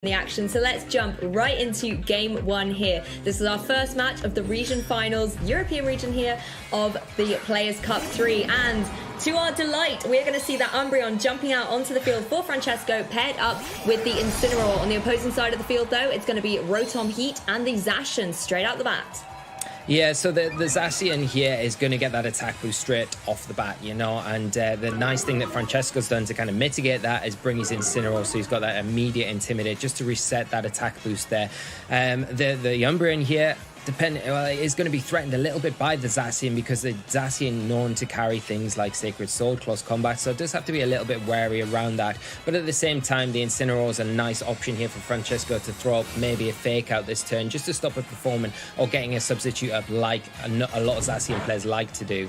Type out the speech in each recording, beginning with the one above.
the action. So let's jump right into game one here. This is our first match of the region finals, European region here of the Players Cup 3. And to our delight, we're going to see that Umbreon jumping out onto the field for Francesco, paired up with the Incineroar. On the opposing side of the field, though, it's going to be Rotom Heat and the Zacian straight out the bat. Yeah, so the Zacian here is going to get that attack boost straight off the bat, you know, and the nice thing that Francesco's done to kind of mitigate that is bring his Incineroar, so he's got that immediate Intimidate just to reset that attack boost there. The Umbreon here, is going to be threatened a little bit by the Zacian because the Zacian known to carry things like Sacred Sword, close combat, so it does have to be a little bit wary around that. But at the same time, the Incineroar is a nice option here for Francesco to throw up maybe a fake out this turn just to stop it performing or getting a substitute up like a lot of Zacian players like to do.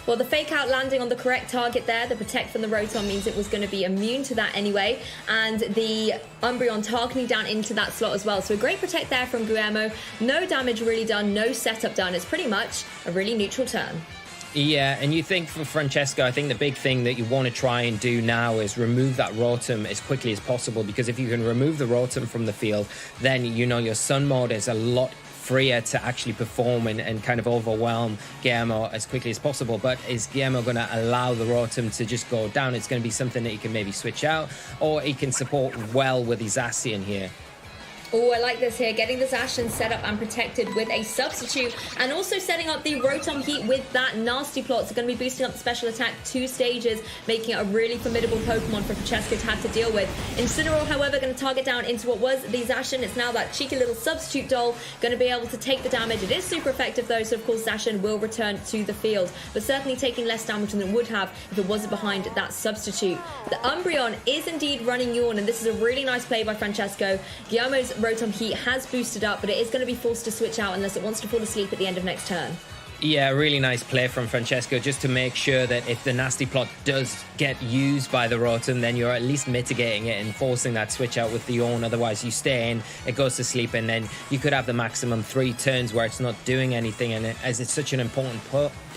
Well, the fake out landing on the correct target there, the protect from the Rotom means it was going to be immune to that anyway. And the Umbreon targeting down into that slot as well. So a great protect there from Guillermo. No damage really done, no setup done. It's pretty much a really neutral turn. Yeah, and you think for Francesco, I think the big thing that you want to try and do now is remove that Rotom as quickly as possible, because if you can remove the Rotom from the field, then you know your Sun mode is a lot freer to actually perform and kind of overwhelm Guillermo as quickly as possible. But is Guillermo going to allow the Rotom to just go down? It's going to be something that he can maybe switch out, or he can support well with his Zacian here. Oh, I like this here, getting the Zacian set up and protected with a substitute, and also setting up the Rotom Heat with that nasty plot. So going to be boosting up the special attack 2 stages, making it a really formidable Pokemon for Francesco to have to deal with. Incineroar, however, going to target down into what was the Zacian. It's now that cheeky little substitute doll, going to be able to take the damage. It is super effective though, so of course Zacian will return to the field, but certainly taking less damage than it would have if it wasn't behind that substitute. The Umbreon is indeed running Yawn, and this is a really nice play by Francesco. Guillermo's Rotom Heat has boosted up, but it is going to be forced to switch out unless it wants to fall asleep at the end of next turn. Yeah, really nice play from Francesco, just to make sure that if the nasty plot does get used by the Rotom, then you're at least mitigating it and forcing that switch out with the Yawn. Otherwise, you stay in, it goes to sleep, and then you could have the maximum 3 turns where it's not doing anything. And as it's such an important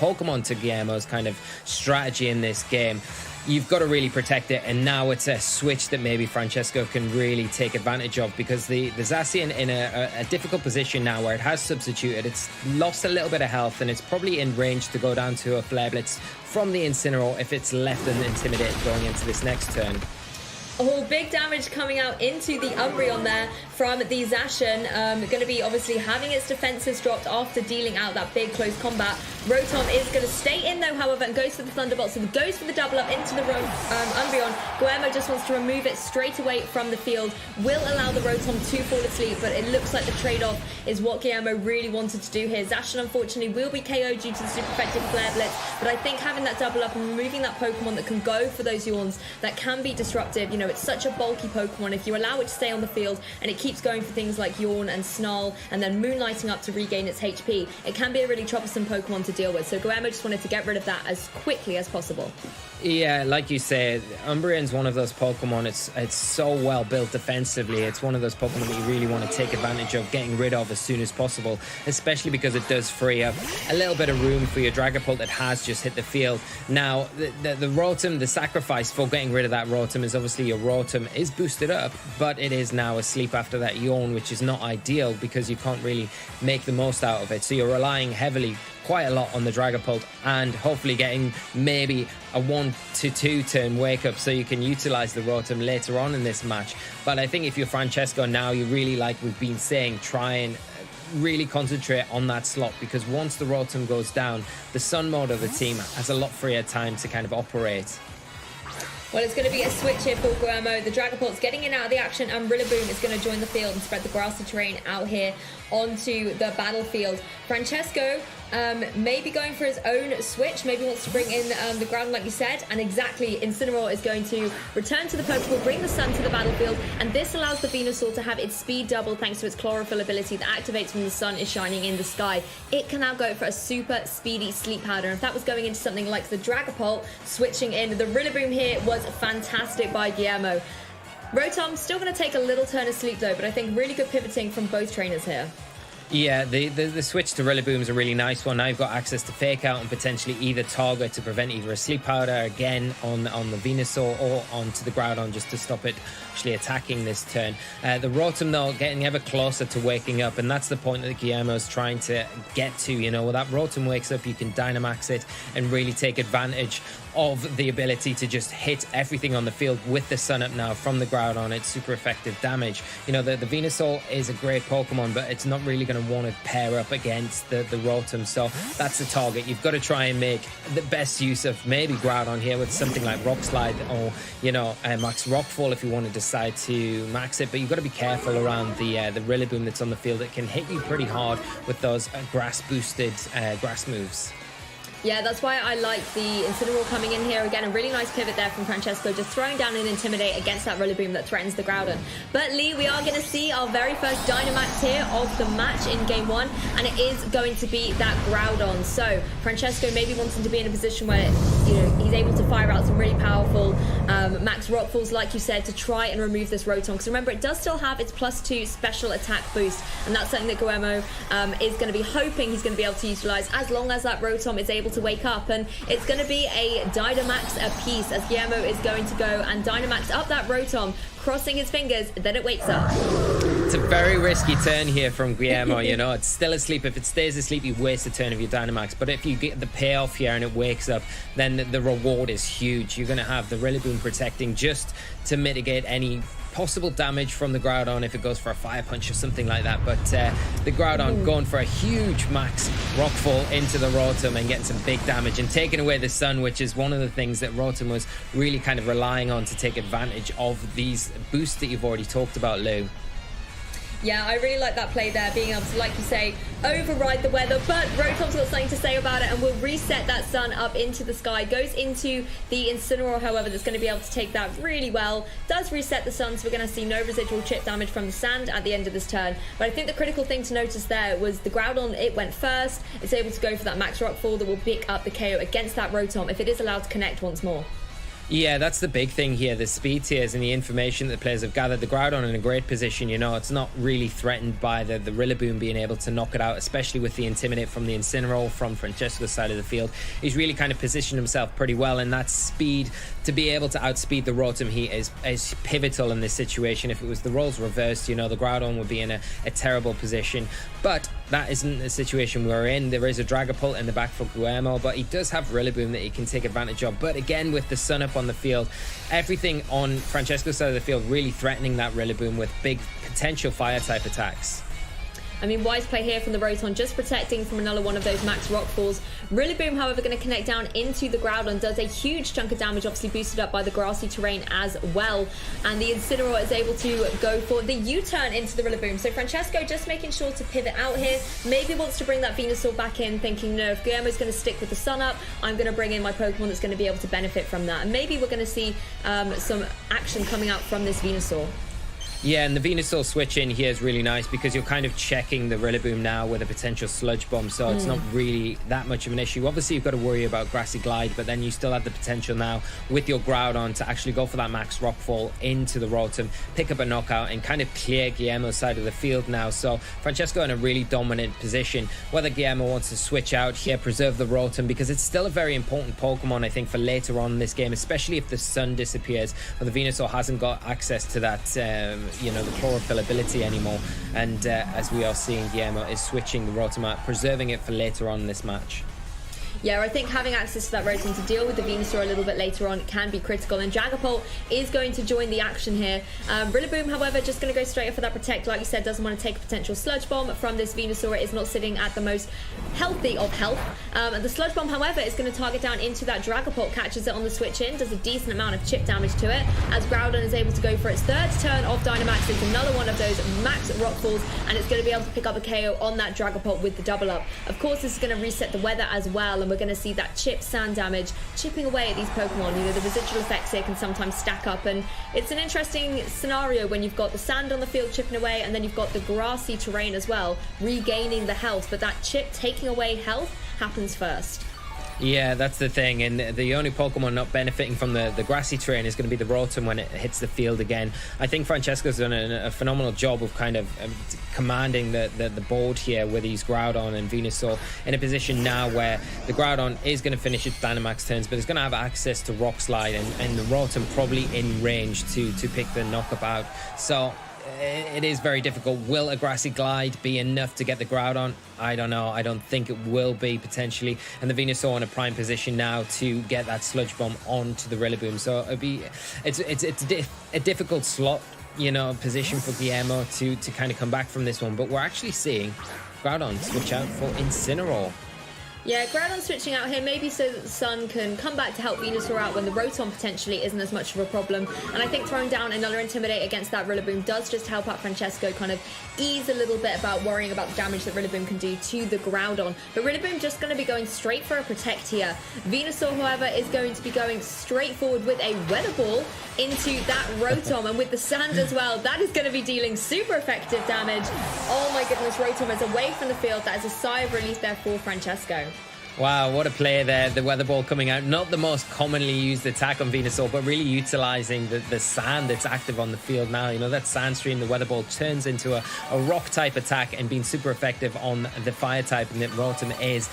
Pokemon to Guillermo's kind of strategy in this game, you've got to really protect it, and now it's a switch that maybe Francesco can really take advantage of, because the Zacian in a difficult position now where it has substituted. It's lost a little bit of health, and it's probably in range to go down to a Flare Blitz from the Incineroar if it's left and intimidated going into this next turn. Oh, big damage coming out into the Umbreon there from the Zacian. Going to be obviously having its defenses dropped after dealing out that big close combat. Rotom is going to stay in though, however, and goes for the Thunderbolt. So it goes for the double up into the Umbreon. Guillermo just wants to remove it straight away from the field. Will allow the Rotom to fall asleep, but it looks like the trade-off is what Guillermo really wanted to do here. Zacian, unfortunately, will be KO'd due to the super effective Flare Blitz, but I think having that double up and removing that Pokemon that can go for those Yawns, that can be disruptive. You know, it's such a bulky Pokemon. If you allow it to stay on the field and it keeps going for things like Yawn and Snarl and then Moonlighting up to regain its HP, it can be a really troublesome Pokemon to deal with. So Guillermo just wanted to get rid of that as quickly as possible. Yeah, like you say, Umbreon's one of those Pokemon, it's so well built defensively. It's one of those Pokemon that you really want to take advantage of getting rid of as soon as possible, especially because it does free up a little bit of room for your Dragapult that has just hit the field. Now, the Rotom, the sacrifice for getting rid of that Rotom is obviously your Rotom is boosted up, but it is now asleep after that Yawn, which is not ideal because you can't really make the most out of it. So you're relying heavily quite a lot on the Dragapult, and hopefully getting maybe a 1 to 2 turn wake up so you can utilize the Rotom later on in this match. But I think if you're Francesco now, you really, like we've been saying, try and really concentrate on that slot, because once the Rotom goes down, the Sun mode of the team has a lot freer time to kind of operate. Well, it's going to be a switch here for Guillermo. The Dragapult's getting in out of the action, and Rillaboom is going to join the field and spread the grassy terrain out here onto the battlefield. Francesco may be going for his own switch, maybe wants to bring in the ground like you said, and exactly, Incineroar is going to return to the Pokeball, bring the sun to the battlefield, and this allows the Venusaur to have its speed double thanks to its chlorophyll ability that activates when the sun is shining in the sky. It can now go for a super speedy sleep powder, and if that was going into something like the Dragapult, switching in the Rillaboom here was fantastic by Guillermo. Rotom still going to take a little turn of sleep though, but I think really good pivoting from both trainers here. Yeah, the switch to Rillaboom is a really nice one. Now you've got access to Fake Out and potentially either target to prevent either a Sleep Powder again on the Venusaur or onto the Groudon just to stop it actually attacking this turn. The Rotom, though, getting ever closer to waking up, and that's the point that Guillermo's trying to get to. You know, when that Rotom wakes up, you can Dynamax it and really take advantage of the ability to just hit everything on the field with the Sun Up now from the Groudon. It's super effective damage. You know, the Venusaur is a great Pokemon, but it's not really going to want to pair up against the Rotom, so that's the target. You've got to try and make the best use of maybe Groudon here with something like Rock Slide or, you know, Max Rockfall if you want to decide to max it, but you've got to be careful around the Rillaboom that's on the field. It can hit you pretty hard with those grass-boosted grass moves. Yeah, that's why I like the Incineroar coming in here. Again, a really nice pivot there from Francesco, just throwing down an Intimidate against that Rillaboom that threatens the Groudon. But Lee, we are going to see our very first Dynamax here of the match in Game 1, and it is going to be that Groudon. So Francesco maybe wanting to be in a position where, you know, he's able to fire out some really powerful Max Rockfalls, like you said, to try and remove this Rotom. Because remember, it does still have its +2 special attack boost, and that's something that Guillermo is going to be hoping he's going to be able to utilize as long as that Rotom is able to wake up. And it's going to be a Dynamax apiece as Guillermo is going to go and Dynamax up that Rotom, crossing his fingers, then it wakes up. It's a very risky turn here from Guillermo. You know, it's still asleep. If it stays asleep, you waste a turn of your Dynamax. But if you get the payoff here and it wakes up, then the reward is huge. You're going to have the Rillaboom protecting just to mitigate any possible damage from the Groudon if it goes for a Fire Punch or something like that. But the Groudon going for a huge Max Rockfall into the Rotom and getting some big damage and taking away the Sun, which is one of the things that Rotom was really kind of relying on to take advantage of these boosts that you've already talked about, Lou. Yeah, I really like that play there, being able to, like you say, override the weather. But Rotom's got something to say about it and will reset that Sun up into the sky. Goes into the Incineroar, however, that's going to be able to take that really well. Does reset the Sun, so we're going to see no residual chip damage from the sand at the end of this turn. But I think the critical thing to notice there was the Groudon, it went first. It's able to go for that Max Rockfall that will pick up the KO against that Rotom if it is allowed to connect once more. Yeah, that's the big thing here. The speed tiers and the information that the players have gathered. The Groudon in a great position, you know. It's not really threatened by the Rillaboom being able to knock it out, especially with the Intimidate from the Incineroar from Francesco's side of the field. He's really kind of positioned himself pretty well, and that speed to be able to outspeed the Rotom he is pivotal in this situation. If it was the roles reversed, you know, the Groudon would be in a terrible position. But that isn't the situation we're in. There is a Dragapult in the back for Guillermo, but he does have Rillaboom that he can take advantage of. But again, with the Sun Up on the field, everything on Francesco's side of the field really threatening that Rillaboom with big potential fire type attacks. I mean, wise play here from the Rotom, just protecting from another one of those Max Rockfalls. Rillaboom, however, going to connect down into the Groudon, does a huge chunk of damage, obviously boosted up by the grassy terrain as well. And the Incineroar is able to go for the U-turn into the Rillaboom. So Francesco just making sure to pivot out here. Maybe wants to bring that Venusaur back in, thinking, no, if Guillermo's going to stick with the Sun Up, I'm going to bring in my Pokemon that's going to be able to benefit from that. And maybe we're going to see some action coming out from this Venusaur. Yeah, and the Venusaur switch in here is really nice because you're kind of checking the Rillaboom now with a potential Sludge Bomb, so it's not really that much of an issue. Obviously, you've got to worry about Grassy Glide, but then you still have the potential now with your Groudon to actually go for that Max Rockfall into the Rotom, pick up a knockout, and kind of clear Guillermo's side of the field now. So Francesco in a really dominant position. Whether Guillermo wants to switch out here, preserve the Rotom, because it's still a very important Pokemon, I think, for later on in this game, especially if the Sun disappears, or the Venusaur hasn't got access to that you know, the chlorophyll ability anymore. And as we are seeing, Guillermo is switching the Rotom out, preserving it for later on in this match. Yeah, I think having access to that Rotom to deal with the Venusaur a little bit later on can be critical. And Dragapult is going to join the action here. Rillaboom, however, just going to go straight for that Protect. Like you said, doesn't want to take a potential Sludge Bomb from this Venusaur. It is not sitting at the most healthy of health. The Sludge Bomb, however, is going to target down into that Dragapult, catches it on the switch in, does a decent amount of chip damage to it, as Groudon is able to go for its third turn of Dynamax. It's another one of those Max Rockfalls, and it's going to be able to pick up a KO on that Dragapult with the double up. Of course, this is going to reset the weather as well, and we're going to see that chip sand damage chipping away at these Pokemon. You know, the residual effects here can sometimes stack up, and it's an interesting scenario when you've got the sand on the field chipping away, and then you've got the grassy terrain as well regaining the health, but that chip taking away health happens first. Yeah, that's the thing. And the only Pokemon not benefiting from the grassy terrain is going to be the Rotom when it hits the field again. I think Francesco's done a phenomenal job of kind of commanding the board here with his Groudon and Venusaur in a position now where the Groudon is going to finish its Dynamax turns, but it's going to have access to Rock Slide and the Rotom probably in range to pick the knockup out. So it is very difficult. Will a Grassy Glide be enough to get the Groudon? I don't know. I don't think it will be, potentially. And the Venusaur in a prime position now to get that Sludge Bomb onto the Rillaboom. So it's a difficult slot, you know, position for Guillermo to kind of come back from this one. But we're actually seeing Groudon switch out for Incineroar. Yeah, Groudon switching out here, maybe so that the Sun can come back to help Venusaur out when the Rotom potentially isn't as much of a problem. And I think throwing down another Intimidate against that Rillaboom does just help out Francesco kind of ease a little bit about worrying about the damage that Rillaboom can do to the Groudon. But Rillaboom just going to be going straight for a Protect here. Venusaur, however, is going to be going straight forward with a Weather Ball into that Rotom. And with the Sand as well, that is going to be dealing super effective damage. Oh my goodness, Rotom is away from the field. That is a sigh of relief there for Francesco. Wow, what a play there. The Weather Ball coming out. Not the most commonly used attack on Venusaur, but really utilizing the sand that's active on the field now. You know, that Sand Stream, the Weather Ball turns into a rock type attack and being super effective on the fire type, and that Rotom is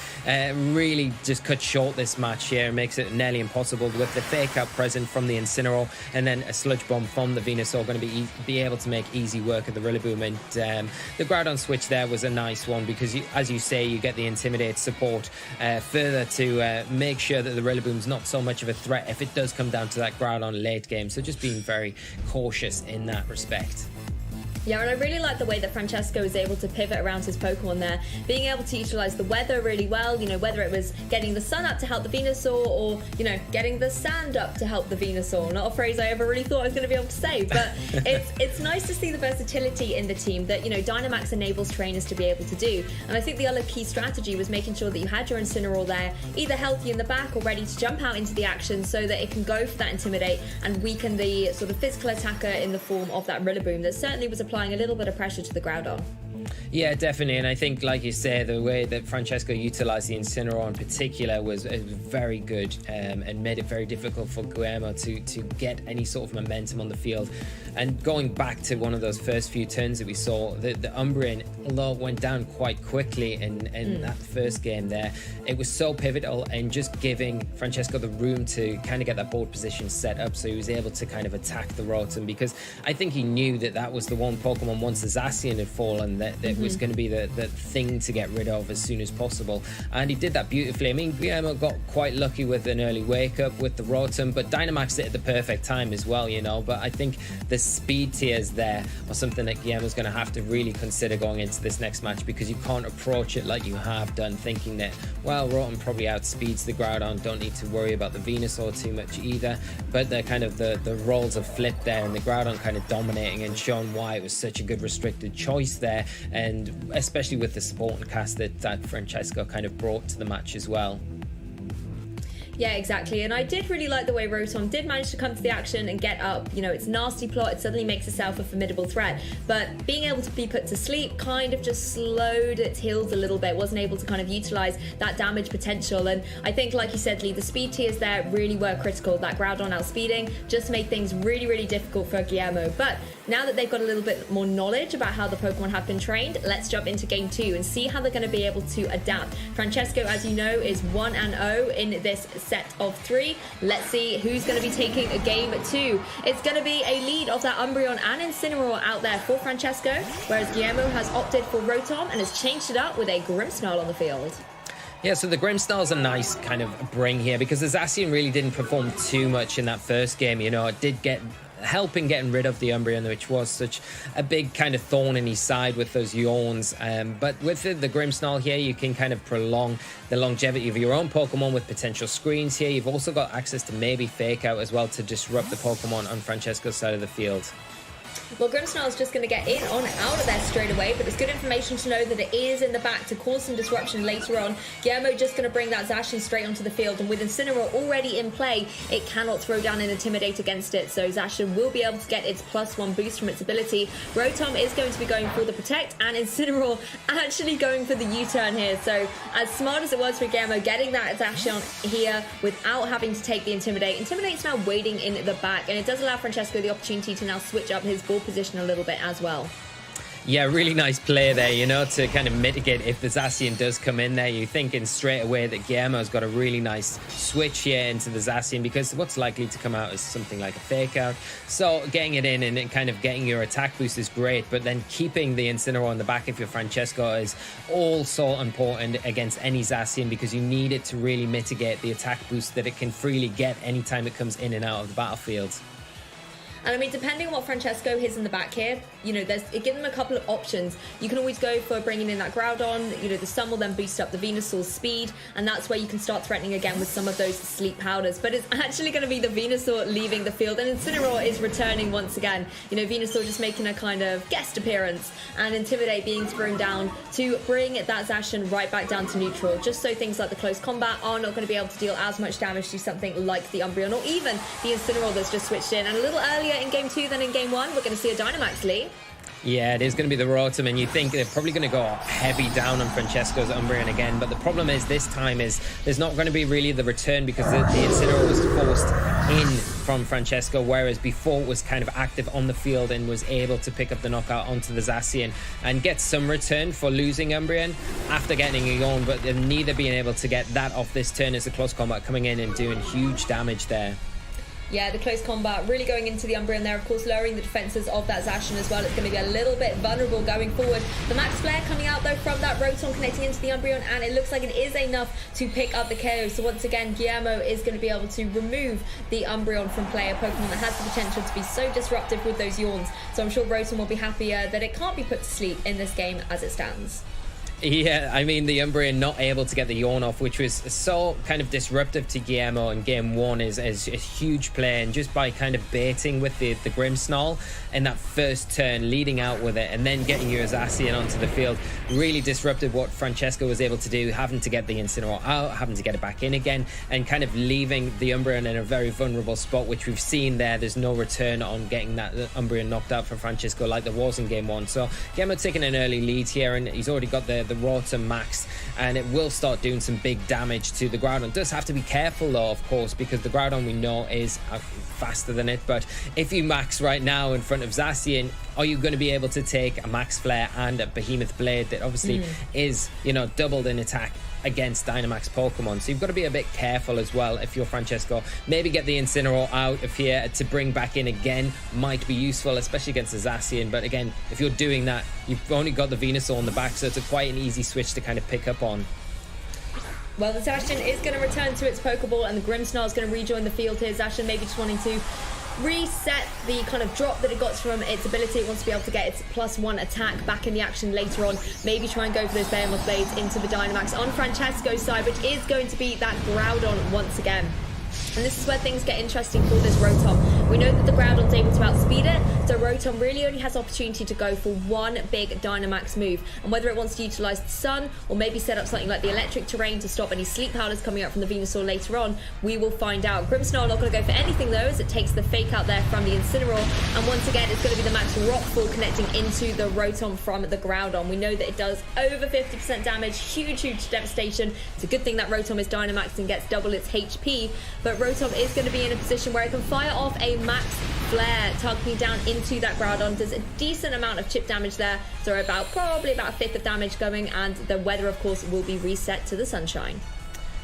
really just cut short this match here. Makes it nearly impossible with the Fake Out present from the Incineroar and then a Sludge Bomb from the Venusaur going to be able to make easy work of the Rillaboom. And the Groudon switch there was a nice one because, as you say, you get the Intimidate support further to make sure that the Rillaboom's not so much of a threat if it does come down to that Groudon late game. So just being very cautious in that respect. Yeah, and I really like the way that Francesco is able to pivot around his Pokemon there, being able to utilize the weather really well, you know, whether it was getting the sun up to help the Venusaur or, you know, getting the sand up to help the Venusaur. Not a phrase I ever really thought I was going to be able to say, but it's nice to see the versatility in the team that, you know, Dynamax enables trainers to be able to do. And I think the other key strategy was making sure that you had your Incineroar there, either healthy in the back or ready to jump out into the action so that it can go for that Intimidate and weaken the sort of physical attacker in the form of that Rillaboom that certainly was applying a little bit of pressure to the Groudon. Yeah, definitely. And I think, like you say, the way that Francesco utilized the Incineroar in particular was very good and made it very difficult for Guillermo to get any sort of momentum on the field. And going back to one of those first few turns that we saw, the Umbreon, although it went down quite quickly in that first game there, it was so pivotal and just giving Francesco the room to kind of get that board position set up so he was able to kind of attack the Rotom, because I think he knew that that was the one Pokemon once the Zacian had fallen that was going to be the thing to get rid of as soon as possible. And he did that beautifully. I mean, Guillermo got quite lucky with an early wake up with the Rotom, but Dynamaxed it at the perfect time as well, you know. But I think the speed tiers there are something that Guillermo's going to have to really consider going into this next match, because you can't approach it like you have done, thinking that, well, Rotom probably outspeeds the Groudon, don't need to worry about the Venusaur too much either. But the kind of the roles have flipped there, and the Groudon kind of dominating and showing why it was such a good restricted choice there, and especially with the support and cast that Francesco kind of brought to the match as well. Yeah, exactly. And I did really like the way Rotom did manage to come to the action and get up. You know, its nasty plot, it suddenly makes itself a formidable threat. But being able to be put to sleep kind of just slowed its heals a little bit, wasn't able to kind of utilize that damage potential. And I think, like you said, Lee, the speed tiers there really were critical. That Groudon outspeeding just made things really, really difficult for Guillermo. But now that they've got a little bit more knowledge about how the Pokemon have been trained, let's jump into game 2 and see how they're going to be able to adapt. Francesco, as you know, is 1-0 in this set of 3. Let's see who's going to be taking a game 2. It's going to be a lead of that Umbreon and Incineroar out there for Francesco, whereas Guillermo has opted for Rotom and has changed it up with a Grimmsnarl on the field. Yeah, so the Grimmsnarl's a nice kind of bring here, because the Zacian really didn't perform too much in that first game. You know, it did get help in getting rid of the Umbreon, which was such a big kind of thorn in his side with those yawns. But with the Grimmsnarl here, you can kind of prolong the longevity of your own Pokemon with potential screens here. You've also got access to maybe Fake Out as well to disrupt the Pokemon on Francesco's side of the field. Well, Grimmsnarl's just going to get in on out of there straight away, but it's good information to know that it is in the back to cause some disruption later on. Guillermo just going to bring that Zacian straight onto the field, and with Incineroar already in play, it cannot throw down an Intimidate against it, so Zacian will be able to get its +1 boost from its ability. Rotom is going to be going for the Protect, and Incineroar actually going for the U-turn here. So as smart as it was for Guillermo getting that Zacian here without having to take the Intimidate, Intimidate's now waiting in the back, and it does allow Francesco the opportunity to now switch up his ball position a little bit as well. Yeah, really nice play there, you know, to kind of mitigate if the Zacian does come in there. You're thinking straight away that Guillermo's got a really nice switch here into the Zacian, because what's likely to come out is something like a fake out. So getting it in and kind of getting your attack boost is great, but then keeping the Incineroar on the back if you're Francesco is also important against any Zacian, because you need it to really mitigate the attack boost that it can freely get anytime it comes in and out of the battlefield. And I mean, depending on what Francesco has in the back here, you know, it gives them a couple of options. You can always go for bringing in that Groudon. You know, the Sun will then boost up the Venusaur's speed, and that's where you can start threatening again with some of those sleep powders. But it's actually going to be the Venusaur leaving the field, and Incineroar is returning once again. You know, Venusaur just making a kind of guest appearance, and Intimidate being thrown down to bring that Zacian right back down to neutral, just so things like the close combat are not going to be able to deal as much damage to something like the Umbreon, or even the Incineroar that's just switched in. And a little earlier in Game 2 than in Game 1, we're going to see a Dynamax lead. Yeah, it is going to be the Rotom, and you think they're probably going to go heavy down on Francesco's Umbreon again, but the problem is this time is there's not going to be really the return, because the Incineroar was forced in from Francesco, whereas before it was kind of active on the field and was able to pick up the knockout onto the Zacian and get some return for losing Umbreon after getting a yawn, but neither being able to get that off this turn as a close combat coming in and doing huge damage there. Yeah, the close combat really going into the Umbreon there, of course, lowering the defenses of that Zacian as well. It's going to be a little bit vulnerable going forward. The Max Flare coming out, though, from that Rotom connecting into the Umbreon, and it looks like it is enough to pick up the KO. So once again, Guillermo is going to be able to remove the Umbreon from play, a Pokemon that has the potential to be so disruptive with those yawns. So I'm sure Rotom will be happier that it can't be put to sleep in this game as it stands. Yeah, I mean, the Umbreon not able to get the yawn off, which was so kind of disruptive to Guillermo in Game 1, is a huge play, and just by kind of baiting with the Grimmsnarl in that first turn, leading out with it, and then getting your Zacian onto the field, really disrupted what Francesco was able to do, having to get the Incineroar out, having to get it back in again, and kind of leaving the Umbreon in a very vulnerable spot, which we've seen there. There's no return on getting that Umbreon knocked out for Francesco like there was in Game 1. So Guillermo taking an early lead here, and he's already got the Rotom max, and it will start doing some big damage to the Groudon. Does have to be careful though, of course, because the Groudon we know is faster than it, but if you max right now in front of Zacian, are you going to be able to take a Max Flare and a Behemoth Blade that obviously is, you know, doubled in attack against Dynamax Pokemon? So you've got to be a bit careful as well if you're Francesco. Maybe get the Incineroar out of here to bring back in again might be useful, especially against the Zacian. But again, if you're doing that, you've only got the Venusaur on the back, so it's quite an easy switch to kind of pick up on. Well, the Zacian is going to return to its Pokeball, and the Grimmsnarl is going to rejoin the field here. Zacian maybe just wanting to reset the kind of drop that it got from its ability. It wants to be able to get its +1 attack back in the action later on. Maybe try and go for those Behemoth Blades into the Dynamax on Francesco's side, which is going to be that Groudon once again. And this is where things get interesting for this Rotom. We know that the Groudon's able to outspeed it, so Rotom really only has opportunity to go for one big Dynamax move. And whether it wants to utilise the Sun, or maybe set up something like the Electric Terrain to stop any Sleep Powders coming out from the Venusaur later on, we will find out. Grimmsnarl not going to go for anything though, as it takes the fake out there from the Incineroar. And once again, it's going to be the Max Rockfall connecting into the Rotom from the Groudon. We know that it does over 50% damage, huge devastation. It's a good thing that Rotom is Dynamaxed and gets double its HP, but Rotom is going to be in a position where it can fire off a Max Flare, targeting down into that Groudon. Does a decent amount of chip damage there, so probably about a fifth of damage going, and the weather, of course, will be reset to the sunshine.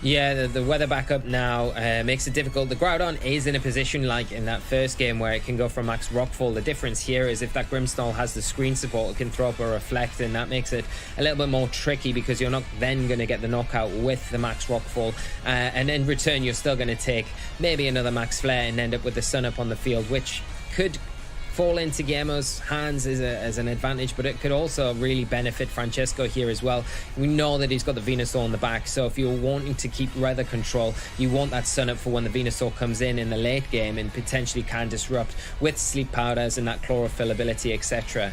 Yeah, the weather back up now makes it difficult. The Groudon is in a position like in that first game where it can go for Max Rockfall. The difference here is if that Grimmsnarl has the screen support, it can throw up a Reflect, and that makes it a little bit more tricky because you're not then going to get the knockout with the Max Rockfall. And in return, you're still going to take maybe another Max Flare and end up with the Sun up on the field, which could fall into Guillermo's hands as an advantage, but it could also really benefit Francesco here as well. We know that he's got the Venusaur in the back, so if you're wanting to keep weather control, you want that sun up for when the Venusaur comes in the late game and potentially can disrupt with sleep powders and that chlorophyll ability, etc.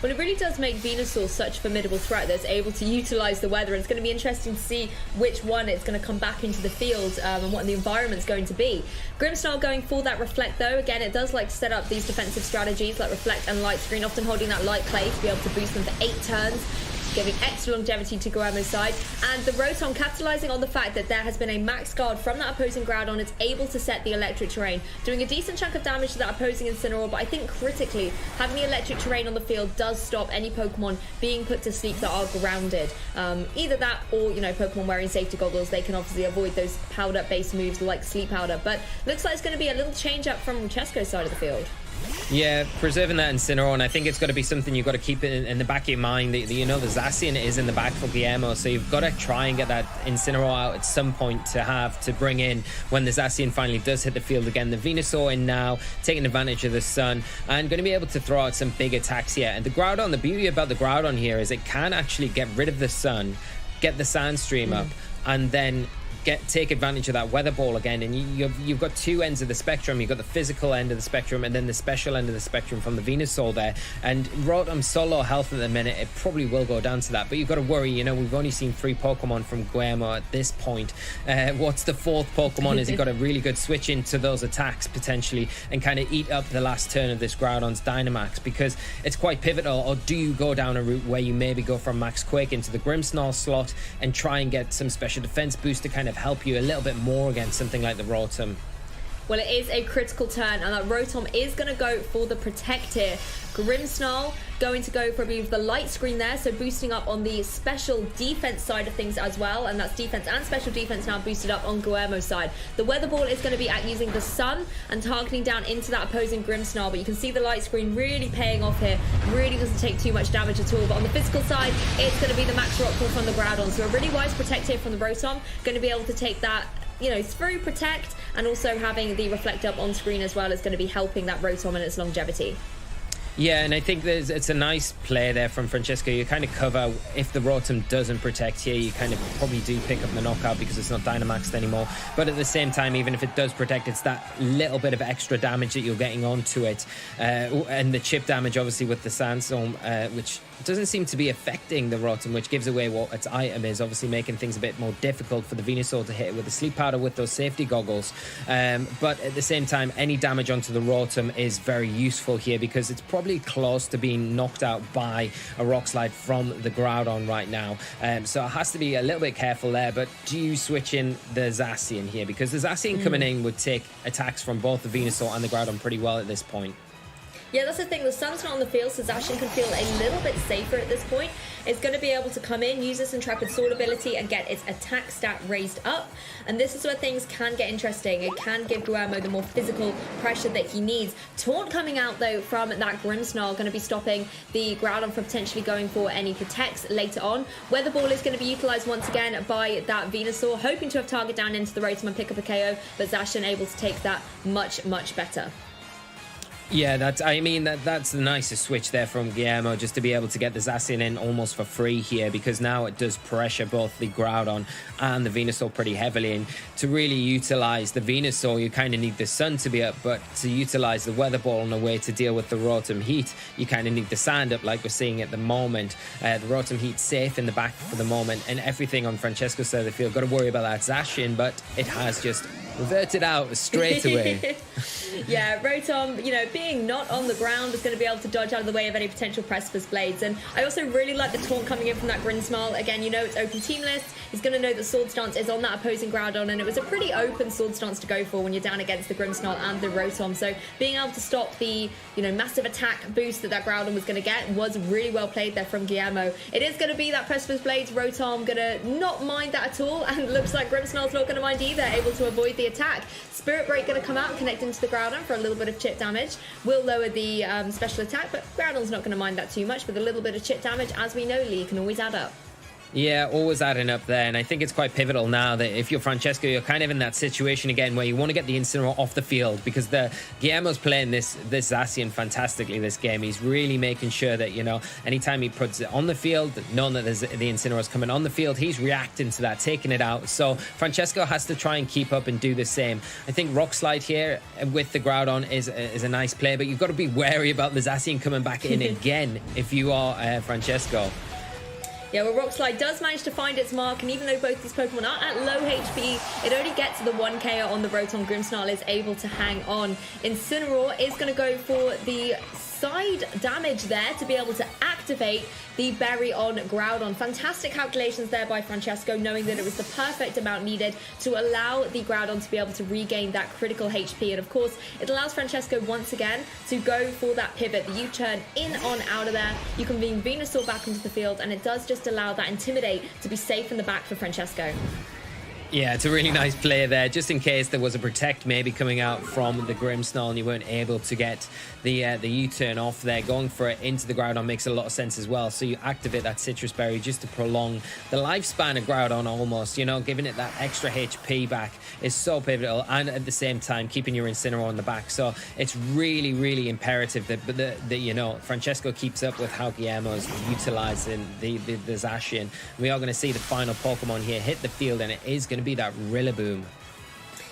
Well, it really does make Venusaur such a formidable threat that's able to utilize the weather. And it's going to be interesting to see which one it's going to come back into the field and what the environment's going to be. Grimmsnarl going for that Reflect, though. Again, it does like to set up these defensive strategies like Reflect and Light Screen, often holding that Light Clay to be able to boost them for 8 turns, giving extra longevity to Guillermo's side. And the Rotom, capitalizing on the fact that there has been a max guard from that opposing Groudon, it's able to set the electric terrain, doing a decent chunk of damage to that opposing Incineroar. But I think critically, having the electric terrain on the field does stop any Pokemon being put to sleep that are grounded. Either that or, you know, Pokemon wearing safety goggles, they can obviously avoid those powder based moves like Sleep Powder. But looks like it's going to be a little change up from Francesco's side of the field. Yeah, preserving that Incineroar, and I think it's got to be something you've got to keep in the back of your mind. You know, the Zacian is in the back for Guillermo, so you've got to try and get that Incineroar out at some point to bring in when the Zacian finally does hit the field again. The Venusaur in now, taking advantage of the sun, and going to be able to throw out some big attacks here. And the Groudon, the beauty about the Groudon here is it can actually get rid of the sun, get the Sandstream up, and then take advantage of that Weather Ball again. And you've got 2 ends of the spectrum. You've got the physical end of the spectrum and then the special end of the spectrum from the Venusaur there. And Rotom's so low health at the minute, it probably will go down to that. But you've got to worry, you know, we've only seen 3 Pokemon from Guillermo at this point. What's the 4th Pokemon? Is he got a really good switch into those attacks potentially and kind of eat up the last turn of this Groudon's Dynamax, because it's quite pivotal. Or do you go down a route where you maybe go from Max Quake into the Grimmsnarl slot and try and get some special defense boost to kind of help you a little bit more against something like the Rotom? Well, it is a critical turn, and that Rotom is going to go for the Protect here. Grimmsnarl going to go for, I believe, the Light Screen there, so boosting up on the special defense side of things as well, and that's defense and special defense now boosted up on Guillermo's side. The Weather Ball is going to be using the sun and targeting down into that opposing Grimmsnarl, but you can see the Light Screen really paying off here. Really doesn't take too much damage at all, but on the physical side, it's going to be the Max Rock Pull from the Groudon, so a really wise Protect here from the Rotom, going to be able to take that, you know, through Protect, and also having the Reflect up on screen as well is going to be helping that Rotom and its longevity. Yeah, and I think it's a nice play there from Francesco. You kind of cover, if the Rotom doesn't protect here, you kind of probably do pick up the knockout because it's not Dynamaxed anymore. But at the same time, even if it does protect, it's that little bit of extra damage that you're getting onto it. And the chip damage, obviously, with the Sandstorm, which doesn't seem to be affecting the Rotom, which gives away what its item is, obviously making things a bit more difficult for the Venusaur to hit it with the Sleep Powder with those safety goggles. But at the same time, any damage onto the Rotom is very useful here because it's probably close to being knocked out by a Rock Slide from the Groudon right now. So it has to be a little bit careful there, but do you switch in the Zacian here? Because the Zacian coming in would take attacks from both the Venusaur and the Groudon pretty well at this point. Yeah, that's the thing. The sun's not on the field, so Zacian can feel a little bit safer at this point. It's going to be able to come in, use this Intrepid Sword ability, and get its attack stat raised up. And this is where things can get interesting. It can give Guillermo the more physical pressure that he needs. Taunt coming out, though, from that Grimmsnarl, going to be stopping the Groudon from potentially going for any protects later on. Weather Ball is going to be utilised once again by that Venusaur, hoping to have target down into the Rotom and pick up a KO, but Zacian able to take that much, much better. Yeah, that's the nicest switch there from Guillermo, just to be able to get the Zacian in almost for free here, because now it does pressure both the Groudon and the Venusaur pretty heavily. And to really utilize the Venusaur, you kind of need the sun to be up, but to utilize the Weather Ball in a way to deal with the Rotom heat, you kind of need the sand up like we're seeing at the moment. The Rotom heat safe in the back for the moment, and everything on Francesco's side of the field. Got to worry about that Zacian, but it has just reverted out straight away. Yeah, Rotom, you know, being not on the ground is going to be able to dodge out of the way of any potential Precipice Blades. And I also really like the taunt coming in from that Grimmsnarl. Again, you know, it's open team list. He's going to know that Sword Stance is on that opposing Groudon, and it was a pretty open Sword Stance to go for when you're down against the Grimmsnarl and the Rotom. So being able to stop the, you know, massive attack boost that Groudon was going to get was really well played there from Guillermo. It is going to be that Precipice Blades. Rotom going to not mind that at all, and looks like Grimmsnarl's not going to mind either, able to avoid the attack. Spirit Break going to come out, connect into the Groudon for a little bit of chip damage. Will lower the special attack, but Groudon's not going to mind that too much. With a little bit of chip damage, as we know, Lee can always add up. Yeah, always adding up there. And I think it's quite pivotal now that if you're Francesco, you're kind of in that situation again where you want to get the Incineroar off the field, because Guillermo's playing this Zacian fantastically this game. He's really making sure that, you know, anytime he puts it on the field, knowing that there's the Incineroar's coming on the field, he's reacting to that, taking it out. So Francesco has to try and keep up and do the same. I think Rock Slide here with the Groudon is a nice play, but you've got to be wary about the Zacian coming back in again if you are Francesco. Yeah, well, Rock Slide does manage to find its mark, and even though both these Pokemon are at low HP, it only gets the 1 KO on the Rotom. Grimmsnarl is able to hang on. Incineroar is going to go for the side damage there to be able to activate the berry on Groudon. Fantastic calculations there by Francesco, knowing that it was the perfect amount needed to allow the Groudon to be able to regain that critical HP. And of course, it allows Francesco once again to go for that pivot, the U-turn in, on, out of there. You can bring Venusaur back into the field, and it does just allow that Intimidate to be safe in the back for Francesco. Yeah, it's a really nice play there, just in case there was a Protect maybe coming out from the Grimmsnarl and you weren't able to get the U-turn off there. Going for it into the Groudon makes a lot of sense as well. So you activate that Citrus Berry just to prolong the lifespan of Groudon almost, you know, giving it that extra HP back is so pivotal, and at the same time keeping your Incineroar on the back. So it's really, really imperative that you know, Francesco keeps up with how Guillermo is utilising the Zacian. We are going to see the final Pokemon here hit the field, and it is going to be that Rillaboom.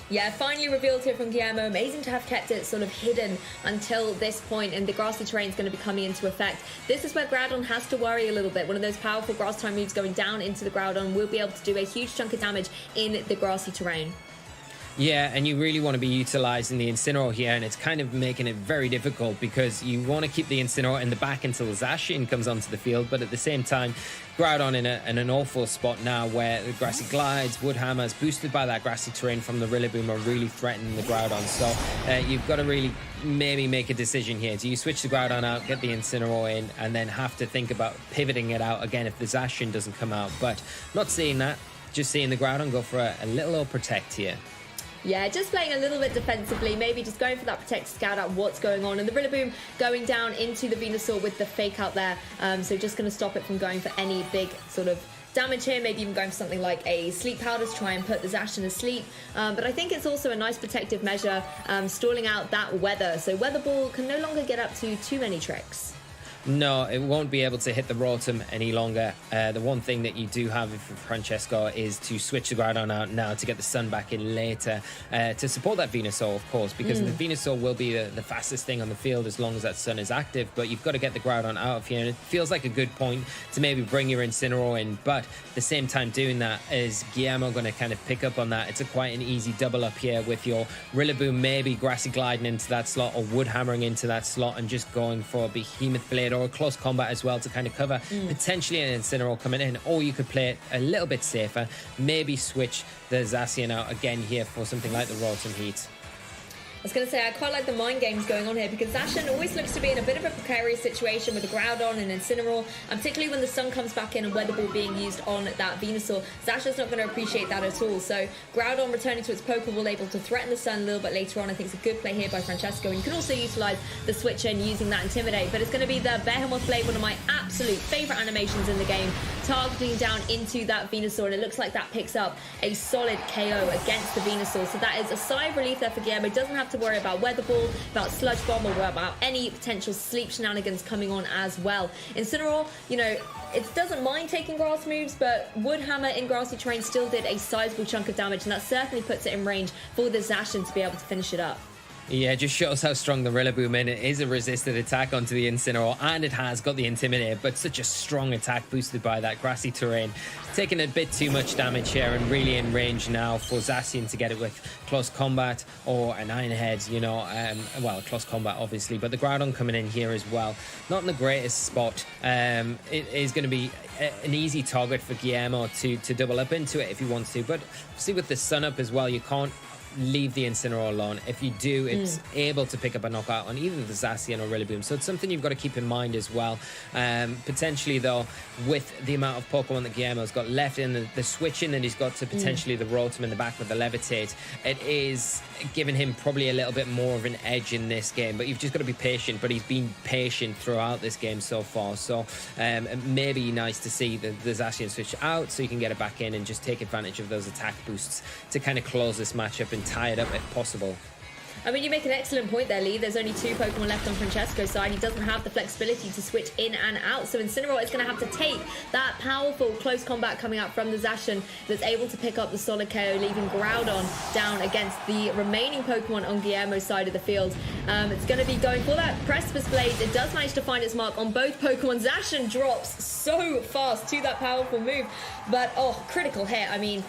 Yeah, finally revealed here from Guillermo. Amazing to have kept it sort of hidden until this point, and the grassy terrain is going to be coming into effect. This is where Groudon has to worry a little bit. One of those powerful grass type moves going down into the Groudon will be able to do a huge chunk of damage in the grassy terrain. Yeah, and you really want to be utilising the Incineroar here, and it's kind of making it very difficult because you want to keep the Incineroar in the back until the Zacian comes onto the field, but at the same time, Groudon in an awful spot now where the Grassy Glides, Wood Hammers, boosted by that grassy terrain from the Rillaboom, are really threatening the Groudon. So you've got to really maybe make a decision here. Do you switch the Groudon out, get the Incineroar in, and then have to think about pivoting it out again if the Zacian doesn't come out? But not seeing that, just seeing the Groudon go for a little old Protect here. Yeah, just playing a little bit defensively, maybe just going for that Protect to scout out what's going on. And the Rillaboom going down into the Venusaur with the Fake out there. So just going to stop it from going for any big sort of damage here, maybe even going for something like a Sleep Powder to try and put the Zacian asleep. But I think it's also a nice protective measure, stalling out that Weather. So Weather Ball can no longer get up to too many tricks. No, it won't be able to hit the Rotom any longer. The one thing that you do have for Francesco is to switch the Groudon out now to get the Sun back in later to support that Venusaur, of course, because the Venusaur will be the fastest thing on the field as long as that Sun is active, but you've got to get the Groudon out of here, and it feels like a good point to maybe bring your Incineroar in, but at the same time doing that is Guillermo going to kind of pick up on that. It's quite an easy double up here with your Rillaboom maybe Grassy Gliding into that slot or Wood Hammering into that slot and just going for a Behemoth Blade or a close combat as well to kind of cover potentially an Incineroar coming in, or you could play it a little bit safer, maybe switch the Zacian out again here for something like the Rotom Heat. I was going to say, I quite like the mind games going on here, because Zacian always looks to be in a bit of a precarious situation with the Groudon and Incineroar, and particularly when the Sun comes back in and Weather Ball being used on that Venusaur. Zacian's not going to appreciate that at all. So Groudon returning to its Pokeball, able to threaten the Sun a little bit later on, I think it's a good play here by Francesco. And you can also utilise the switch in using that Intimidate, but it's going to be the Behemoth Blade, one of my absolute favourite animations in the game, targeting down into that Venusaur, and it looks like that picks up a solid KO against the Venusaur. So that is a sigh of relief there for Guillermo. Doesn't have to worry about Weather Ball, about Sludge Bomb, or about any potential sleep shenanigans coming on as well. Incineroar, you know, it doesn't mind taking grass moves, but Wood Hammer in grassy terrain still did a sizable chunk of damage, and that certainly puts it in range for the Zacian to be able to finish it up. Yeah, it just shows how strong the Rillaboom is. It is a resisted attack onto the Incineroar, and it has got the Intimidate, but such a strong attack boosted by that grassy terrain. Taking a bit too much damage here and really in range now for Zacian to get it with close combat or an Iron Head, you know, well, close combat obviously, but the Groudon coming in here as well. Not in the greatest spot. It is going to be an easy target for Guillermo to double up into it if he wants to, but see with the Sun up as well, you can't leave the Incineroar alone. If you do, it's able to pick up a knockout on either the Zacian or Rillaboom. So it's something you've got to keep in mind as well. Potentially, though, with the amount of Pokemon that Guillermo's got left in the switching, and he's got to potentially the Rotom in the back with the Levitate, it is giving him probably a little bit more of an edge in this game. But you've just got to be patient. But he's been patient throughout this game so far. So it may be nice to see the Zacian switch out so you can get it back in and just take advantage of those attack boosts to kind of close this matchup and tie it up if possible. I mean, you make an excellent point there, Lee. There's only 2 Pokemon left on Francesco's side. He doesn't have the flexibility to switch in and out. So Incineroar is going to have to take that powerful close combat coming out from the Zacian that's able to pick up the solid KO, leaving Groudon down against the remaining Pokemon on Guillermo's side of the field. It's going to be going for that Precipice Blade. It does manage to find its mark on both Pokemon. Zacian drops so fast to that powerful move. But, oh, critical hit. I mean,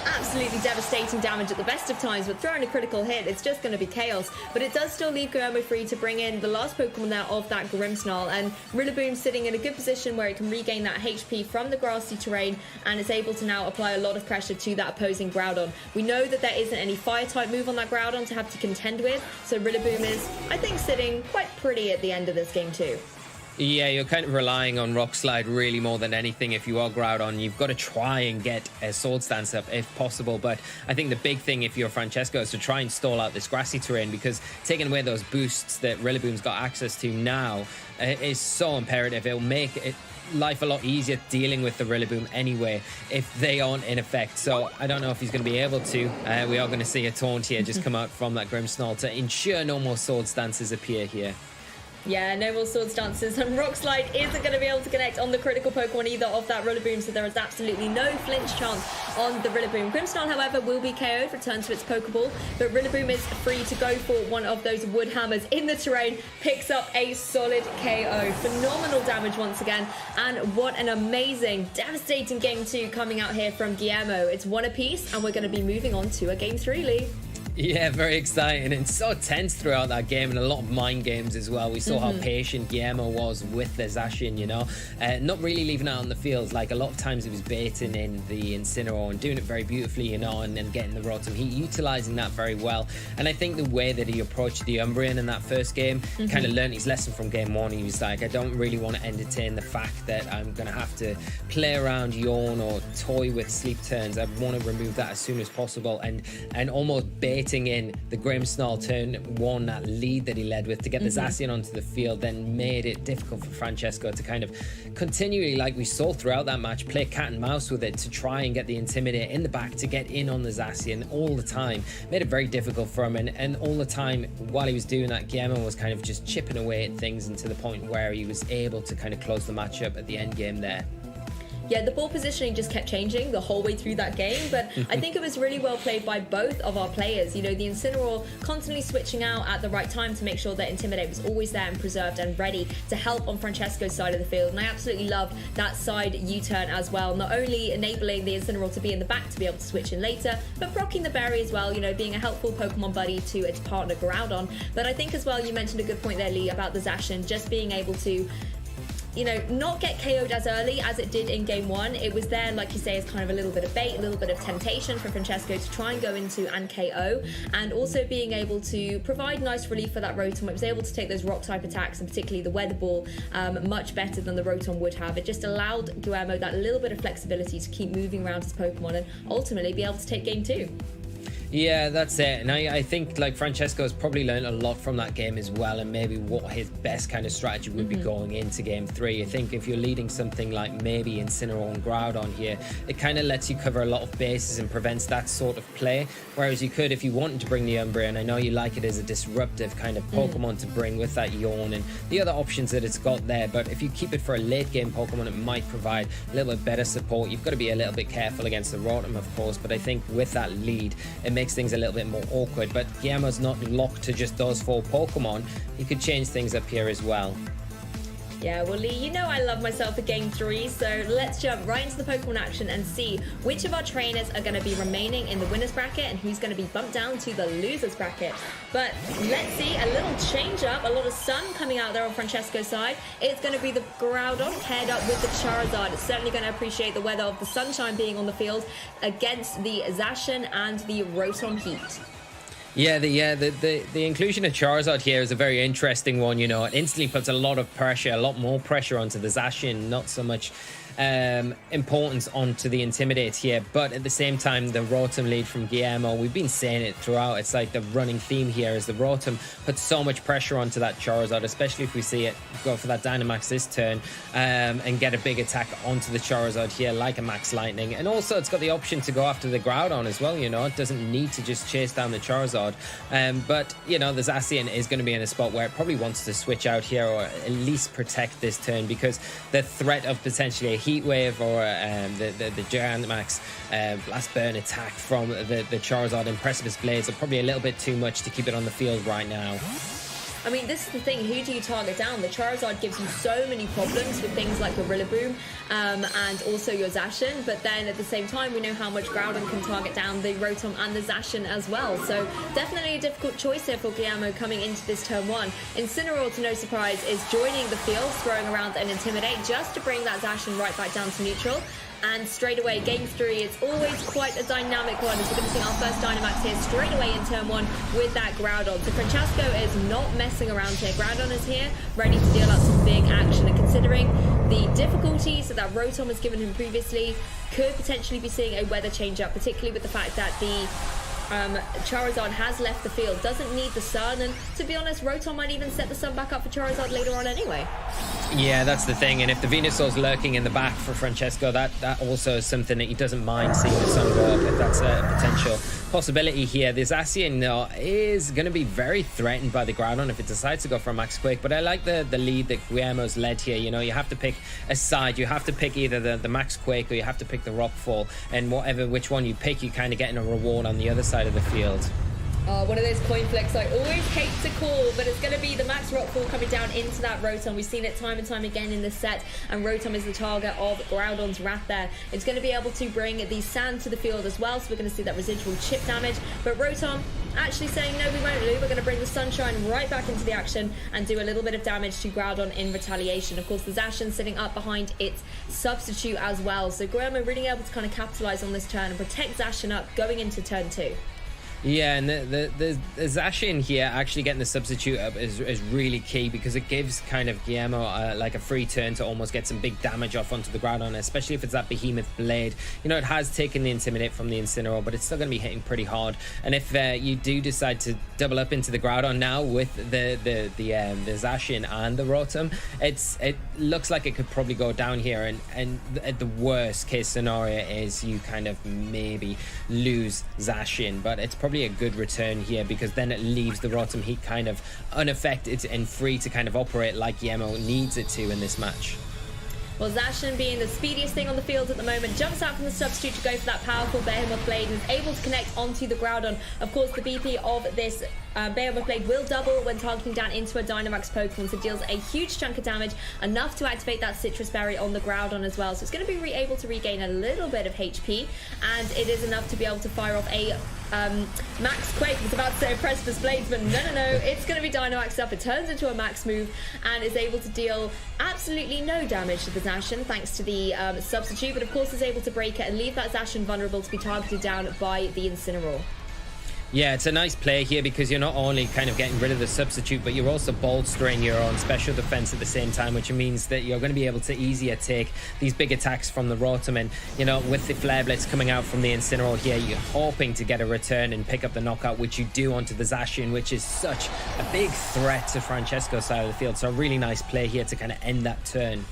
absolutely devastating damage at the best of times, but throwing a critical hit, it's just going to be chaos. But it does still leave Guillermo free to bring in the last Pokemon there of that Grimmsnarl, and Rillaboom sitting in a good position where it can regain that HP from the grassy terrain, and it's able to now apply a lot of pressure to that opposing Groudon. We know that there isn't any fire-type move on that Groudon to have to contend with, so Rillaboom is, I think, sitting quite pretty at the end of this game too. Yeah, you're kind of relying on Rock Slide really more than anything. If you are Groudon, you've got to try and get a Sword Stance up if possible. But I think the big thing if you're Francesco is to try and stall out this grassy terrain, because taking away those boosts that Rillaboom's got access to now is so imperative. It'll make life a lot easier dealing with the Rillaboom anyway if they aren't in effect. So I don't know if he's going to be able to. We are going to see a taunt here just come out from that Grimmsnarl to ensure no more Sword Stances appear here. Yeah, no more Sword Stances, and Rock Slide isn't going to be able to connect on the critical Pokemon either of that Rillaboom, so there is absolutely no flinch chance on the Rillaboom. Grimmsnarl, however, will be KO'd, returns to its Pokeball, but Rillaboom is free to go for one of those Wood Hammers in the terrain, picks up a solid KO. Phenomenal damage once again, and what an amazing, devastating Game 2 coming out here from Guillermo. It's 1 apiece, and we're going to be moving on to a Game 3, Lee. Yeah, very exciting and so tense throughout that game, and a lot of mind games as well. We saw how patient Guillermo was with the Zacian, you know, not really leaving out on the field. Like, a lot of times he was baiting in the Incineroar and doing it very beautifully, you know, and then getting the Rotom. He utilising that very well. And I think the way that he approached the Umbreon in that first game kind of learned his lesson from game 1. He was like, I don't really want to entertain the fact that I'm going to have to play around Yawn or toy with Sleep Turns. I want to remove that as soon as possible, and almost bait in the Grimmsnarl turn 1, that lead that he led with to get the Zacian onto the field, then made it difficult for Francesco to kind of continually, like we saw throughout that match, play cat and mouse with it to try and get the Intimidate in the back to get in on the Zacian all the time. Made it very difficult for him, and all the time while he was doing that, Guillermo was kind of just chipping away at things, and to the point where he was able to kind of close the match up at the end game there. Yeah, the ball positioning just kept changing the whole way through that game, but I think it was really well played by both of our players. You know, the Incineroar constantly switching out at the right time to make sure that Intimidate was always there and preserved and ready to help on Francesco's side of the field. And I absolutely love that side U-turn as well, not only enabling the Incineroar to be in the back to be able to switch in later, but procking the berry as well, you know, being a helpful Pokemon buddy to its partner Groudon. But I think as well, you mentioned a good point there, Lee, about the Zacian just being able to, you know, not get KO'd as early as it did in game 1. It was there, like you say, as kind of a little bit of bait, a little bit of temptation for Francesco to try and go into and KO, and also being able to provide nice relief for that Rotom. It was able to take those rock type attacks, and particularly the Weather Ball, much better than the Rotom would have. It just allowed Guillermo that little bit of flexibility to keep moving around his Pokemon and ultimately be able to take game 2. Yeah, that's it. And I think, like, Francesco's probably learned a lot from that game as well, and maybe what his best kind of strategy would be going into game 3. I think if you're leading something like maybe Incineroar and Groudon here, it kind of lets you cover a lot of bases and prevents that sort of play. Whereas you could, if you wanted to bring the Umbreon, I know you like it as a disruptive kind of Pokemon to bring with that Yawn and the other options that it's got there. But if you keep it for a late game Pokemon, it might provide a little bit better support. You've got to be a little bit careful against the Rotom, of course, but I think with that lead, it makes things a little bit more awkward. But Guillermo's not locked to just those 4 Pokemon. He could change things up here as well. Yeah, well, Lee, you know I love myself a game 3, so let's jump right into the Pokemon action and see which of our trainers are going to be remaining in the winner's bracket and who's going to be bumped down to the loser's bracket. But let's see, a little change up, a lot of sun coming out there on Francesco's side. It's going to be the Groudon paired up with the Charizard. It's certainly going to appreciate the weather of the sunshine being on the field against the Zacian and the Rotom Heat. The inclusion of Charizard here is a very interesting one. You know, it instantly puts a lot of pressure, a lot more pressure onto the Zacian, not so much importance onto the Intimidate here, but at the same time the Rotom lead from Guillermo, we've been saying it throughout, it's like the running theme here is the Rotom puts so much pressure onto that Charizard, especially if we see it go for that Dynamax this turn and get a big attack onto the Charizard here like a Max Lightning. And also it's got the option to go after the Groudon as well, you know, it doesn't need to just chase down the Charizard, but you know, the Zacian is going to be in a spot where it probably wants to switch out here or at least protect this turn, because the threat of potentially a Heat Wave or the Gigantamax Blast Burn attack from the Charizard and Precipice Blades are probably a little bit too much to keep it on the field right now. I mean, this is the thing, who do you target down? The Charizard gives you so many problems with things like Gorilla Boom and also your Zacian, but then at the same time we know how much Groudon can target down the Rotom and the Zacian as well, so definitely a difficult choice here for Guillermo coming into this turn one. Incineroar, to no surprise, is joining the field, throwing around an Intimidate just to bring that Zacian right back down to neutral. And straight away, game 3 is always quite a dynamic one, as we're going to see our first Dynamax here straight away in turn 1 with that Groudon. So Francesco is not messing around here. Groudon is here, ready to deal out some big action. And considering the difficulties that Rotom has given him previously, could potentially be seeing a weather change up, particularly with the fact that the Charizard has left the field, doesn't need the sun, and to be honest, Rotom might even set the sun back up for Charizard later on anyway. Yeah, that's the thing, and if the Venusaur's lurking in the back for Francesco, that also is something that he doesn't mind seeing the sun go up, if that's a potential possibility here. The Zacian is going to be very threatened by the Groudon if it decides to go for a Max Quake, but I like the lead that Guillermo's led here. You know, you have to pick a side, you have to pick either the Max Quake or you have to pick the Rockfall, and which one you pick, you kind of getting a reward on the other side of the field. One of those coin flicks I always hate to call, but it's going to be the Max Rockfall coming down into that Rotom. We've seen it time and time again in this set, and Rotom is the target of Groudon's Wrath there. It's going to be able to bring the sand to the field as well, so we're going to see that residual chip damage, but Rotom actually saying, no, we won't, Lou. We're going to bring the sunshine right back into the action and do a little bit of damage to Groudon in retaliation. Of course, the Zacian sitting up behind its substitute as well, so Guillermo really able to kind of capitalize on this turn and protect Zacian up going into turn 2. Yeah, and the Zacian here actually getting the substitute up is really key, because it gives kind of Guillermo like a free turn to almost get some big damage off onto the Groudon, especially if it's that Behemoth Blade. You know, it has taken the Intimidate from the Incineroar, but it's still going to be hitting pretty hard. And if you do decide to double up into the Groudon now with the Zacian and the Rotom, it looks like it could probably go down here, and the worst case scenario is you kind of maybe lose Zacian, but it's probably a good return here, because then it leaves the Rotom Heat kind of unaffected and free to kind of operate like Guillermo needs it to in this match. Well, Zacian, being the speediest thing on the field at the moment, jumps out from the substitute to go for that powerful Behemoth Blade and is able to connect onto the Groudon. Of course, the BP of this Behemoth Blade will double when targeting down into a Dynamax Pokemon, so it deals a huge chunk of damage, enough to activate that Citrus Berry on the Groudon as well. So it's going to be able to regain a little bit of HP, and it is enough to be able to fire off a Max Quake. I was about to say Precipice Blades, but no, it's going to be Dynamaxed up. It turns into a Max move and is able to deal absolutely no damage to the Zacian thanks to the substitute, but of course is able to break it and leave that Zacian vulnerable to be targeted down by the Incineroar. Yeah, it's a nice play here, because you're not only kind of getting rid of the substitute, but you're also bolstering your own special defense at the same time, which means that you're going to be able to easier take these big attacks from the Rotom. And, you know, with the Flare Blitz coming out from the Incineroar here, you're hoping to get a return and pick up the knockout, which you do onto the Zacian, which is such a big threat to Francesco's side of the field. So a really nice play here to kind of end that turn.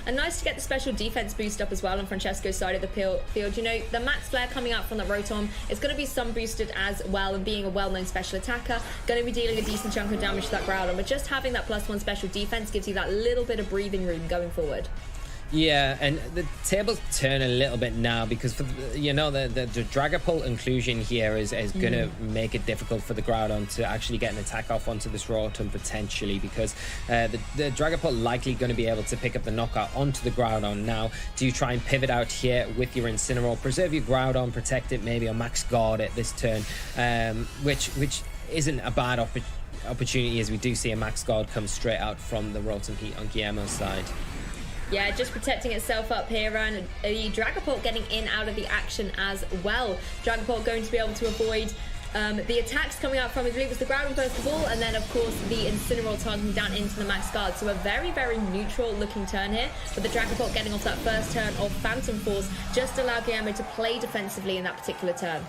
And nice to get the special defense boost up as well on Francesco's side of the field. You know, the Max Flare coming out from the Rotom is going to be sun boosted as well, and being a well-known special attacker, going to be dealing a decent chunk of damage to that Groudon, but just having that +1 special defense gives you that little bit of breathing room going forward. Yeah, and the tables turn a little bit now, because for the, you know, the Dragapult inclusion here is going to make it difficult for the Groudon to actually get an attack off onto this Rotom potentially, because the Dragapult likely going to be able to pick up the knockout onto the Groudon. Now, do you try and pivot out here with your Incineroar, preserve your Groudon, protect it maybe, or Max Guard it this turn, which isn't a bad opportunity, as we do see a Max Guard come straight out from the Rotom Heat on Guillermo's side. Yeah, just protecting itself up here, and the Dragapult getting in out of the action as well. Dragapult going to be able to avoid the attacks coming out from, I believe it was the Groudon first of all, and then of course the Incineroar targeting down into the max guard. So a very, very neutral looking turn here, but the Dragapult getting off that first turn of Phantom Force just allowed Guillermo to play defensively in that particular turn.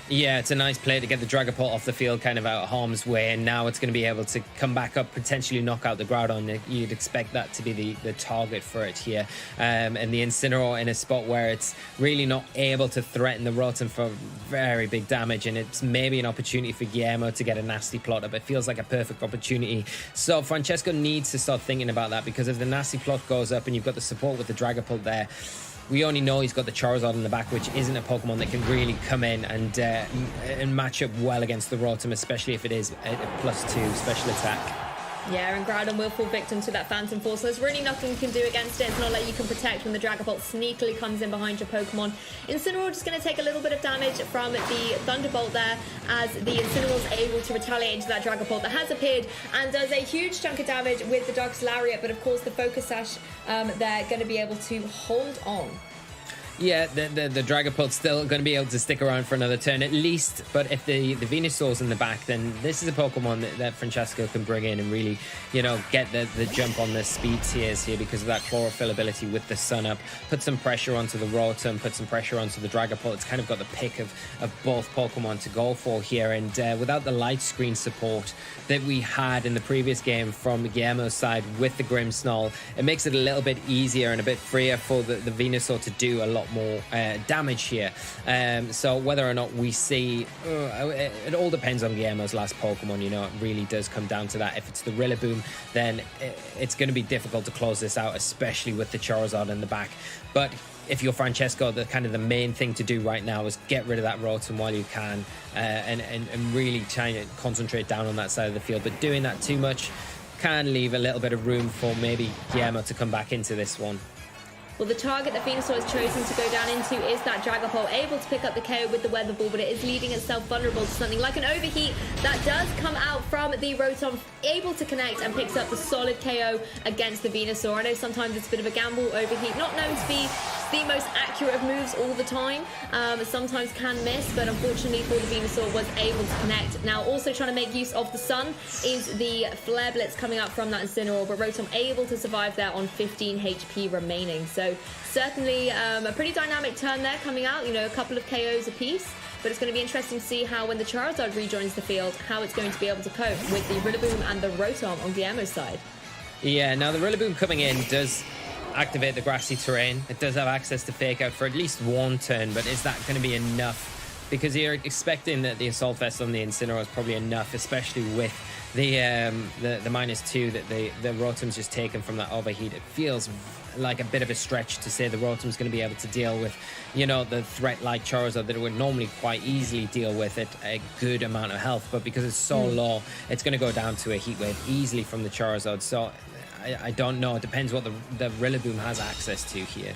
Yeah, it's a nice play to get the Dragapult off the field, kind of out of harm's way, and now it's going to be able to come back up, potentially knock out the Groudon. You'd expect that to be the target for it here. And the Incineroar in a spot where it's really not able to threaten the Rotom for very big damage, and it's maybe an opportunity for Guillermo to get a nasty plot up. It feels like a perfect opportunity. So Francesco needs to start thinking about that, because if the nasty plot goes up and you've got the support with the Dragapult there, we only know he's got the Charizard in the back, which isn't a Pokemon that can really come in and match up well against the Rotom, especially if it is a +2 special attack. Yeah, and Groudon will fall victim to that Phantom Force, so there's really nothing you can do against it. It's not like you can protect when the Dragapult sneakily comes in behind your Pokemon. Incineroar just going to take a little bit of damage from the Thunderbolt there, as the Incineroar is able to retaliate into that Dragapult that has appeared and does a huge chunk of damage with the Darkest Lariat, but of course the Focus Sash, they're going to be able to hold on. Yeah, the Dragapult's still going to be able to stick around for another turn at least, but if the Venusaur's in the back, then this is a Pokemon that Francesco can bring in and really, you know, get the jump on the speed tiers here because of that Chlorophyll ability with the Sun Up. Put some pressure onto the Rotom, put some pressure onto the Dragapult. It's kind of got the pick of both Pokemon to go for here, and without the light screen support that we had in the previous game from Guillermo's side with the Grimmsnarl, it makes it a little bit easier and a bit freer for the Venusaur to do a lot more damage here. So whether or not we see, it all depends on Guillermo's last Pokemon, you know. It really does come down to that. If it's the Rillaboom, then it's going to be difficult to close this out, especially with the Charizard in the back. But if you're Francesco, the main thing to do right now is get rid of that Rotom while you can, and really try to concentrate down on that side of the field. But doing that too much can leave a little bit of room for maybe Guillermo to come back into this one. Well, the target that Venusaur has chosen to go down into is that Dragapult, able to pick up the KO with the Weather Ball, but it is leaving itself vulnerable to something like an Overheat that does come out from the Rotom, able to connect and picks up the solid KO against the Venusaur. I know sometimes it's a bit of a gamble, Overheat, not known to be the most accurate of moves all the time. Sometimes can miss, but unfortunately for the Venusaur was able to connect. Now also trying to make use of the Sun is the Flare Blitz coming up from that Incineroar, but Rotom able to survive there on 15 HP remaining. So certainly a pretty dynamic turn there coming out, you know, a couple of KOs apiece. But it's going to be interesting to see how, when the Charizard rejoins the field, how it's going to be able to cope with the Rillaboom and the Rotom on Guillermo's side. Yeah, now the Rillaboom coming in does activate the grassy terrain. It does have access to Fake Out for at least one turn, but is that going to be enough? Because you're expecting that the Assault Vest on the Incineroar is probably enough, especially with the -2 that the Rotom's just taken from that Overheat. It feels like a bit of a stretch to say the Rotom's going to be able to deal with, you know, the threat like Charizard that it would normally quite easily deal with at a good amount of health, but because it's so low, it's going to go down to a Heat Wave easily from the Charizard. So I don't know. It depends what the Rillaboom has access to here.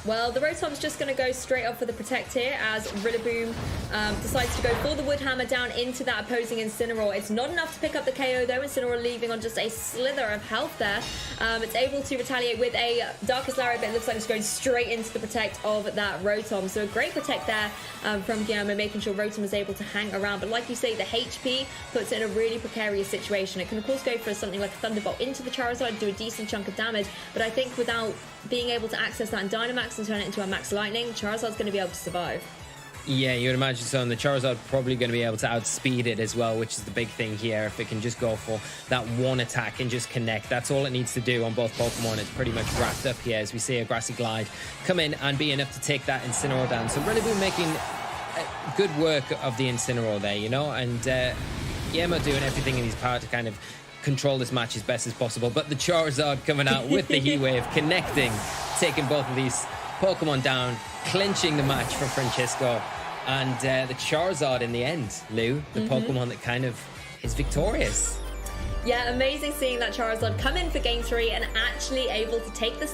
Well, the Rotom's just going to go straight up for the Protect here as Rillaboom decides to go for the Wood Hammer down into that opposing Incineroar. It's not enough to pick up the KO though. Incineroar leaving on just a slither of health there. It's able to retaliate with a Darkest Lariat, but it looks like it's going straight into the Protect of that Rotom. So a great Protect there from Guillermo, making sure Rotom is able to hang around. But like you say, the HP puts it in a really precarious situation. It can of course go for something like a Thunderbolt into the Charizard and do a decent chunk of damage, but I think without being able to access that in Dynamax and turn it into a Max Lightning, Charizard's going to be able to survive. Yeah, you would imagine so, and the Charizard probably going to be able to outspeed it as well, which is the big thing here. If it can just go for that one attack and just connect, that's all it needs to do on both Pokemon. It's pretty much wrapped up here as we see a Grassy Glide come in and be enough to take that Incineroar down. So Rillaboom making good work of the Incineroar there, you know, and Guillermo doing everything in his power to kind of control this match as best as possible. But the Charizard coming out with the Heat Wave, connecting, taking both of these Pokemon down, clinching the match for Francesco. And the Charizard in the end, Lou, the Pokemon that kind of is victorious. Yeah, amazing seeing that Charizard come in for game 3 and actually able to take this